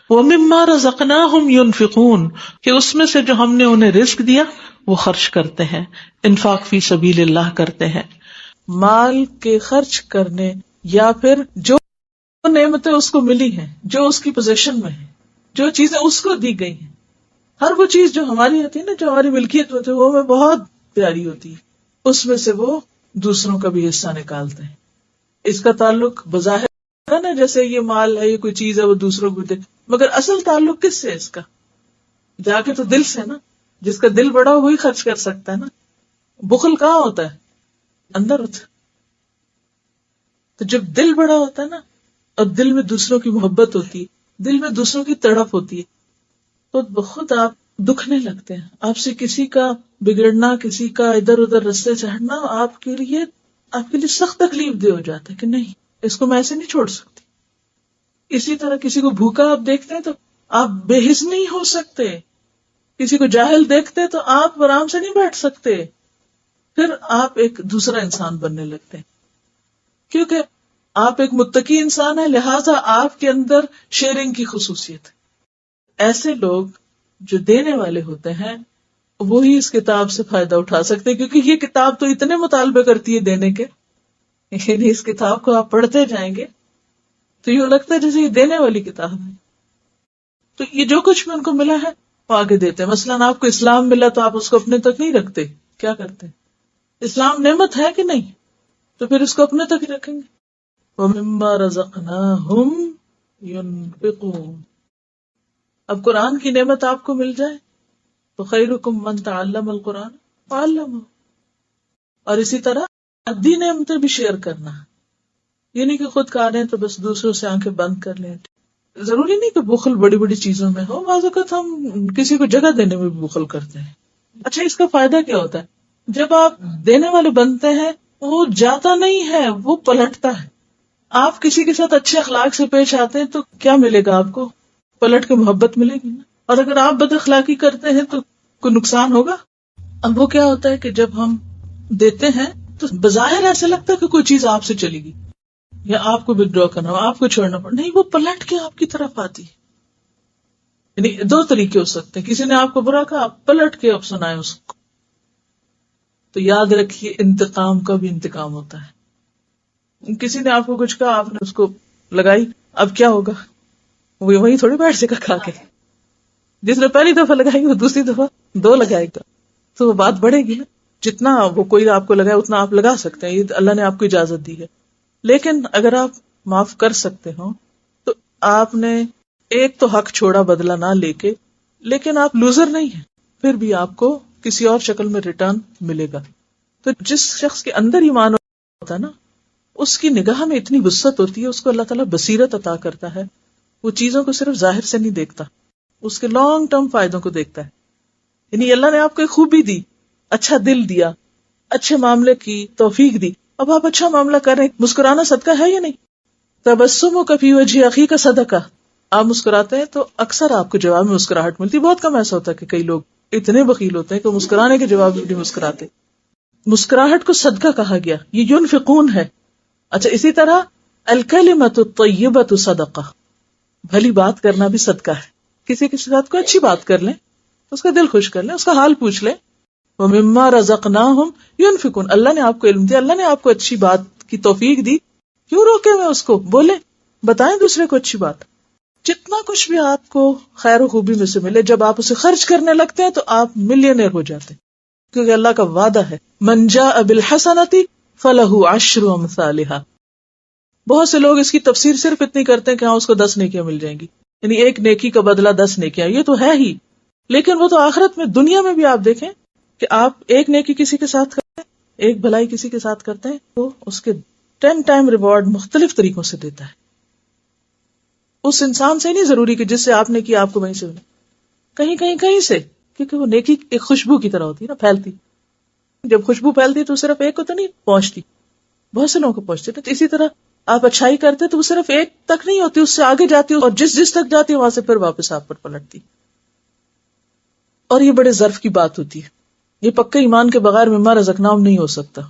وَمِمَّا رَزَقْنَاهُمْ يُنْفِقُونَ کہ اس میں سے جو ہم نے انہیں رزق دیا وہ خرچ کرتے ہیں، انفاق فی سبیل اللہ کرتے ہیں. مال کے خرچ کرنے یا پھر جو نعمتیں اس کو ملی ہیں، جو اس کی پوزیشن میں ہیں، جو چیزیں اس کو دی گئی ہیں، ہر وہ چیز جو ہماری ہوتی ہے نا، جو ہماری ملکیت ہوتی ہے، وہ ہمیں بہت پیاری ہوتی ہے، اس میں سے وہ دوسروں کا بھی حصہ نکالتے ہیں. اس کا تعلق بظاہر ہے نا، جیسے یہ مال ہے، یہ کوئی چیز ہے، وہ دوسروں کو دے، مگر اصل تعلق کس سے؟ اس کا جا کے تو دل سے نا. جس کا دل بڑا ہو وہی خرچ کر سکتا ہے نا. بخل کہاں ہوتا ہے؟ اندر ہوتا ہے. تو جب دل بڑا ہوتا ہے نا، اور دل میں دوسروں کی محبت ہوتی ہے، دل میں دوسروں کی تڑپ ہوتی ہے، تو بہت آپ دکھنے لگتے ہیں. آپ سے کسی کا بگڑنا، کسی کا ادھر ادھر رستے سے ہٹنا آپ کے لیے سخت تکلیف دہ ہو جاتا ہے کہ نہیں، اس کو میں ایسے نہیں چھوڑ سکتی. اسی طرح کسی کو بھوکا آپ دیکھتے ہیں تو آپ بے حس نہیں ہو سکتے. کسی کو جاہل دیکھتے تو آپ آرام سے نہیں بیٹھ سکتے. پھر آپ ایک دوسرا انسان بننے لگتے ہیں، کیونکہ آپ ایک متقی انسان ہے، لہٰذا آپ کے اندر شیئرنگ کی خصوصیت ہے. ایسے لوگ جو دینے والے ہوتے ہیں وہی اس کتاب سے فائدہ اٹھا سکتے ہیں، کیونکہ یہ کتاب تو اتنے مطالبے کرتی ہے دینے کے، یعنی اس کتاب کو آپ پڑھتے جائیں گے تو یہ لگتا ہے جیسے یہ دینے والی کتاب ہے. تو یہ جو کچھ بھی ان کو ملا ہے وہ آگے دیتے ہیں. مثلاً آپ کو اسلام ملا تو آپ اس کو اپنے تک نہیں رکھتے، کیا کرتے؟ اسلام نعمت ہے کہ نہیں، تو پھر اس کو اپنے تک ہی رکھیں گے. وَمِمَّا رَزَقْنَاهُمْ يُنْفِقُونَ. اب قرآن کی نعمت آپ کو مل جائے تو خیرکم من تعلم القرآن وعلمہ. اور اسی طرح ادی نعمتیں بھی شیئر کرنا، یعنی کہ خود کھا لیں تو بس دوسروں سے آنکھیں بند کر لیں. ضروری نہیں کہ بخل بڑی بڑی چیزوں میں ہو، بعض اوقات ہم کسی کو جگہ دینے میں بھی بخل کرتے ہیں. اچھا، اس کا فائدہ کیا ہوتا ہے؟ جب آپ دینے والے بنتے ہیں وہ جاتا نہیں ہے، وہ پلٹتا ہے. آپ کسی کے ساتھ اچھے اخلاق سے پیش آتے ہیں تو کیا ملے گا آپ کو؟ پلٹ کے محبت ملے گی نا. اور اگر آپ بد اخلاقی کرتے ہیں تو کوئی نقصان ہوگا. اب وہ کیا ہوتا ہے کہ جب ہم دیتے ہیں تو بظاہر ایسا لگتا ہے کہ کوئی چیز آپ سے چلی گئی یا آپ کو ودرا کرنا ہو، آپ کو چھوڑنا پڑا. نہیں، وہ پلٹ کے آپ کی طرف آتی ہے. یعنی دو طریقے ہو سکتے ہیں، کسی نے آپ کو برا کہا، آپ پلٹ کے اب سنائیں اس کو. تو یاد رکھیے انتقام کا بھی انتقام ہوتا ہے. کسی نے آپ کو کچھ کہا، آپ نے اس کو لگائی، اب کیا ہوگا؟ وہ وہیں تھوڑی بیٹھ جائے گا کھا کے. جس نے پہلی دفعہ لگائی وہ دوسری دفعہ 2 لگائے گا تو وہ بات بڑھے گی نا. جتنا وہ کوئی آپ کو لگائے اتنا آپ لگا سکتے ہیں، یہ اللہ نے آپ کو اجازت دی ہے. لیکن اگر آپ معاف کر سکتے ہو تو آپ نے ایک تو حق چھوڑا بدلہ نہ لے کے، لیکن آپ لوزر نہیں ہیں، پھر بھی آپ کو کسی اور شکل میں ریٹرن ملے گا. تو جس شخص کے اندر ایمان ہوتا ہے نا، اس کی نگاہ میں اتنی وسعت ہوتی ہے، اس کو اللہ تعالیٰ بصیرت عطا کرتا ہے. وہ چیزوں کو صرف ظاہر سے نہیں دیکھتا، اس کے لانگ ٹرم فائدوں کو دیکھتا ہے. یعنی اللہ نے آپ کو ایک خوبی دی، اچھا دل دیا، اچھے معاملے کی توفیق دی. اب آپ اچھا معاملہ کر رہے ہیں، مسکرانا صدقہ ہے یا نہیں؟ تبسمک فی وجہ اخیک صدقہ. آپ مسکراتے ہیں تو اکثر آپ کو جواب میں مسکراہٹ ملتی. بہت کم ایسا ہوتا ہے کہ کئی لوگ اتنے بخیل ہوتے ہیں کہ مسکرانے کے جواب میں نہیں مسکراتے. مسکراہٹ کو صدقہ کہا گیا، یہ ينفقون ہے. اچھا، اسی طرح الکلمۃ الطیبۃ صدقہ، بھلی بات کرنا بھی صدقہ ہے. کسی کے ساتھ کوئی اچھی بات کر لیں، اس کا دل خوش کر لیں، اس کا حال پوچھ لیں. وَمِمَّا رَزَقْنَاهُمْ يُنْفِقُونَ. اللہ نے آپ کو علم دیا، اللہ نے آپ کو اچھی بات کی توفیق دی، کیوں روکے ہوئے اس کو؟ بولیں، بتائیں دوسرے کو اچھی بات. جتنا کچھ بھی آپ کو خیر و خوبی میں سے ملے، جب آپ اسے خرچ کرنے لگتے ہیں تو آپ ملینئر ہو جاتے ہیں، کیونکہ اللہ کا وعدہ ہے مَن جَاءَ بِالْحَسَنَةِ فَلَهُ عَشْرُ أَمْثَالِهَا. بہت سے لوگ اس کی تفسیر صرف اتنی کرتے ہیں کہ ہاں اس کو 10 نیکیاں مل جائیں گی، یعنی ایک نیکی کا بدلہ 10 نیکیاں. یہ تو ہے ہی، لیکن وہ تو آخرت میں، دنیا میں بھی آپ دیکھیں کہ آپ ایک نیکی کسی کے ساتھ کرتے ہیں، ایک بھلائی کسی کے ساتھ کرتے ہیں، تو اس کے 10 ٹائم ریوارڈ مختلف طریقوں سے دیتا ہے. اس انسان سے نہیں ضروری کہ جس سے آپ نے کیا آپ کو وہیں سے ملے، کہیں سے، کیونکہ وہ نیکی ایک خوشبو کی طرح ہوتی ہے نا، پھیلتی. جب خوشبو پھیلتی تو صرف ایک کو تو نہیں پہنچتی، بہت سے لوگوں کو پہنچتی. تو اسی طرح آپ اچھائی کرتے تو وہ صرف ایک تک نہیں ہوتی، اس سے آگے جاتی اور جس تک جاتی وہاں سے پھر واپس آپ پر پلٹتی. اور یہ بڑے ظرف کی بات ہوتی ہے، یہ پکے ایمان کے بغیر مما رزقناہم نہیں ہو سکتا.